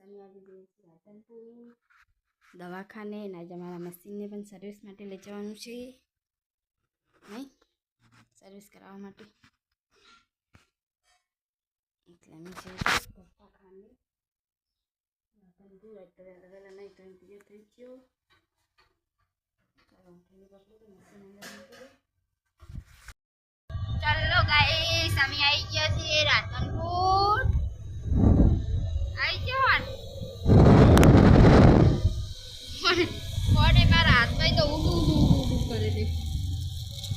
અમે આવી જઈએ છીએ રાધનપુર દવાખાને અને આજે અમારા મશીનને પણ સર્વિસ માટે લઈ જવાનું છે નહીં સર્વિસ કરાવવા માટે એટલે અમે જઈએ દવાખાને રાધનપુર અત્યારે વહેલા નહીં તો તૈયાર થઈ ગયો ચાલો ઠંડી પકડું તો મશીન અંદર મૂકી ચાલો ગાઈસ અમે આવી ગયા છીએ રાધનપુર आई जान कोड़े पर हाथ में तो उड़ू उड़ू उड़ू करे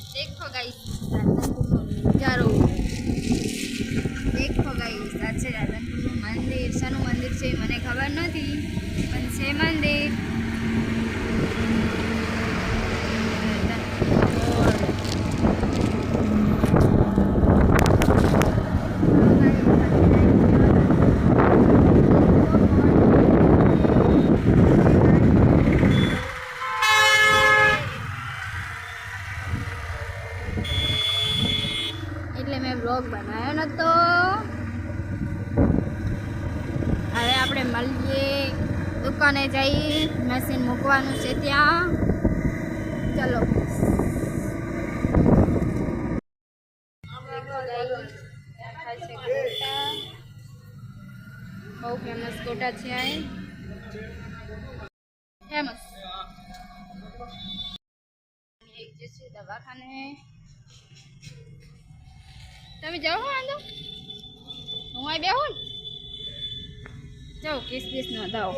देखो गाइस राधनपुर नजारो देखो गाइस आज राधनपुर मंदिर शानु मंदिर છે મને ખબર નથી પણ છે મંદિર ब्लॉग बनाया न तो હવે આપણે મળીએ દુકાને જઈ મશીન મૂકવાનું છે ત્યાં ચલો બહુ ફેમસ ગોટા છે અહીં ફેમસ એક જશે દવાખાને તમે જાઓ આંદો હું અહીં બેહું જાઓ કિસ કિસ નો દાઓ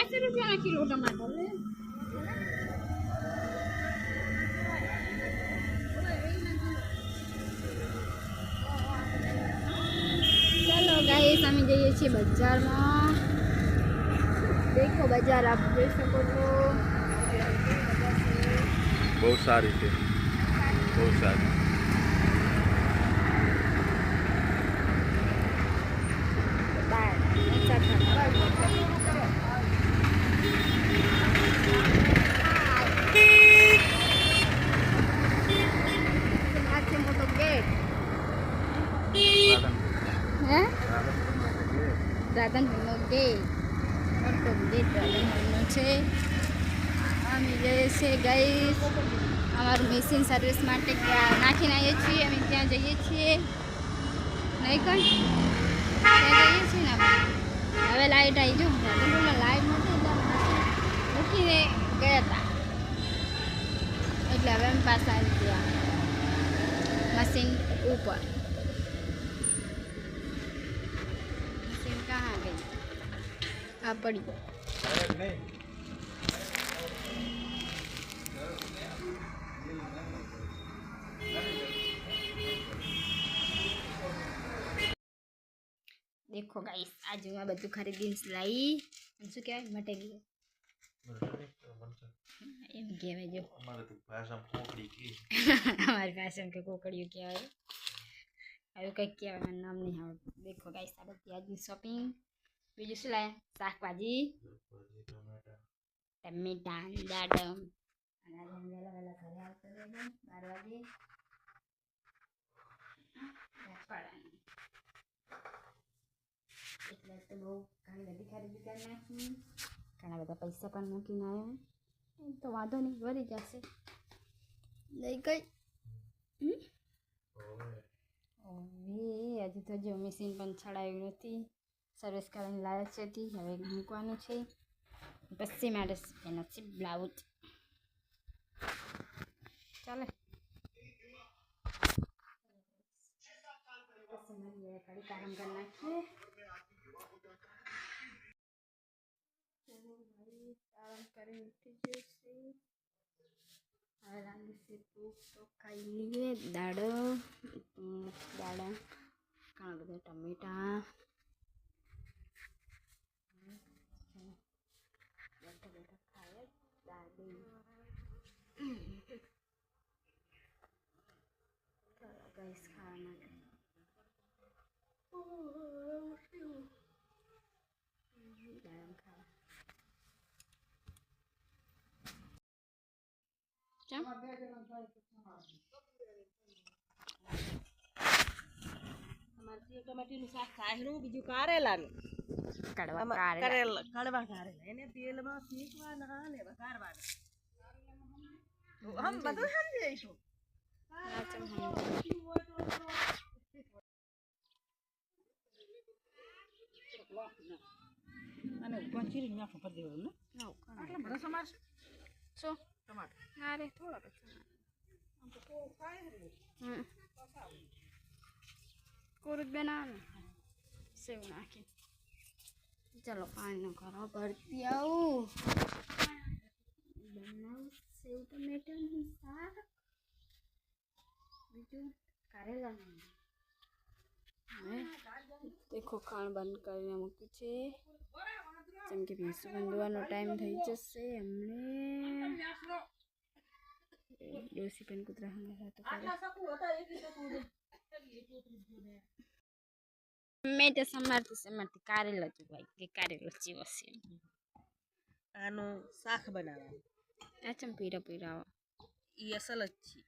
₹80 કિલો ટમાટર લે चलो गाइस हम जाइए छे बाजार में देखो बाजार आप देख सको तो बहुत सारी है बहुत सारी રાધનપુરનો ગેટ મોટો ગેટ રાધનપુરનો છે અમે જઈએ છીએ ગાઈસ અમારું મશીન સર્વિસ માટે નાખીને આવીએ છીએ અમે ત્યાં જઈએ છીએ નહીં કઈ ત્યાં જઈએ છીએ ને હવે લાઇટ આવી જો રાધનપુરમાં લાઇટ નથી મૂકીને ગયા હતા એટલે હવે અમે પાછા આવી ગયા મશીન ઉપર कहाँ गई आप पड़ी देखो गाइस आज मैं बधु खरीदी लाई शू कह मटेगी एम कहवाय जो हमारी भाषा के कोकड़ियों कहवाय હવે કંઈક કહેવાય મને નામ નહીં આવડતું દેખો ગાઈસ આ બધી આજની શોપિંગ બીજું શું લાયા શાકભાજી ટમેટા દાડમ અને વહેલા વહેલા ઘરે આવતો રહેજો 12 વાગે એટલે તો બહુ ઘણી બધી ખરીદી કરી નાખી ઘણા બધા પૈસા પણ મૂકીને આવ્યા તો વાંધો નહીં વળી જશે લઈ ગઈ હજી તો જો મશીન પણ છડાયું નથી સર્વિસ કરીને લાયક છે હવે મૂકવાનું છે પછી માટે એનો છે બ્લાઉઝ ચાલે કડી કામ કરી નાખીએ આરામ કરી ઉઠી જશે હવે રાંધી છે તો ખાઈ લઈએ દાડો દાડા ઘણા બધા ટમેટા બેઠા બેઠા ખાય દાદી ગાઈસ ખાવા માટે ગરમ ખાવા ચમ અમારે સેવ ટમાટીનું શાક ખાયનું બીજું કારેલાનું કડવા આમાં કારેલા કડવા કારેલા એને તેલમાં શેકવાના ને વઘારવાના હમ બધું સમજી જઈશું હા ચમ અને ઉપર ચીરી નાખો કરી દેવાનું ને આટલા બધા સમારશે શું ટમાટર હા રે થોડા કોરું જ બનાવવાનું સેવ નાખી ચલો પાણીનો કરો ભરતી આવું બનાવું સેવ ટમેટાનું શાક બીજું કારેલાનું હવે દેખો ખાણ બંધ કરીને મૂક્યું છે જેમ કે ભેંસો બંધવાનો ટાઈમ થઈ જશે હમણે ડોસી પણ કૂતરા હંગા તો મેં તો સમારતી કારેલા જોવાય કે કારેલા જેવો છે આનું શાક બનાવવાનું આ ચમ પીરા પીરા એ અસલ જ છે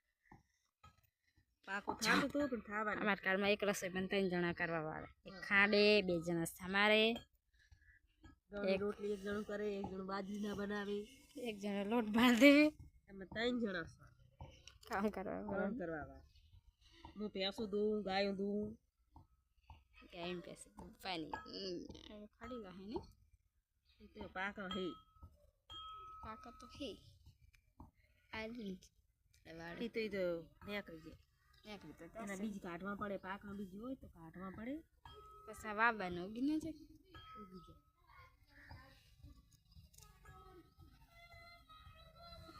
પાકો થાતું તો પણ થાવાનું અમારા કારમાં એક રસોઈ પણ 3 જણા કરવા વાળા એક ખાડે 2 જણા સમારે એક રોટલી એક જણું કરે એક જણું બાજરીના બનાવે એક જણા લોટ બાંધે એમાં 3 જણા કામ કરવા કામ કરવા હું ભેંસું દઉં ગાયું દઉં ગાયન પેસે પાણી ખાડી લાહે ને એ તો પાક હે પાકા તો હે આલી વાળે એ તો નીકળી જાય એક રીતે એના બીજ કાઢવા પડે પાકમાં બીજ હોય તો કાઢવા પડે પછી વાવવાનું ઉગી ન જાય ઉગી જાય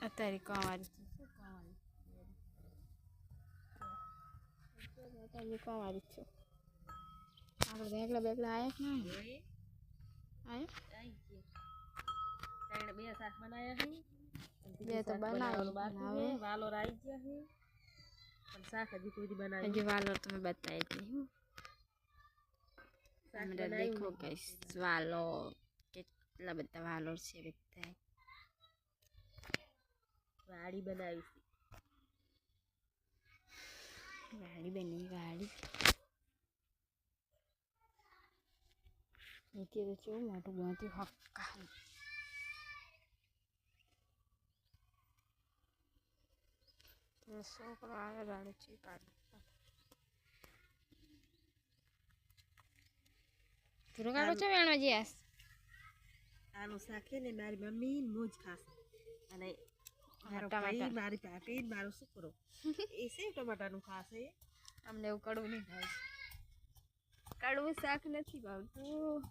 અત્યારે કવારી છે શું કવારી અત્યારે કવારી છે આપણે બેગલા બેગલા આયા કે ના આયા ત્રણ બે શાક બનાવ્યા છે બે તો બનાવ્યું બાકી હવે વાલો રાઈ ગયા છે પણ શાક હજી કોઈ દી બનાવ્યું હજી વાલો તમે બતાવી નહીં શાક हमरा देखो गाइस वालो કેટલા બધા વાલો છે બધા વાડી બનાવી છે વાડી બની વાડી નીચે તો ચેવું મોટું બનતું હક્કા છોકરો આવે રાડે છે કાઢ પૂરો કાઢો છો વેણવા જીયાસ આનું શાક છે ને મારી મમ્મી મોજ ખાશે અને મારો ભાઈ મારી ભાભી મારો છોકરો એ સેવ ટમાટાનું ખાશે અમને એવું કડવું નહીં ભાવતું કડવું શાક નથી ભાવતું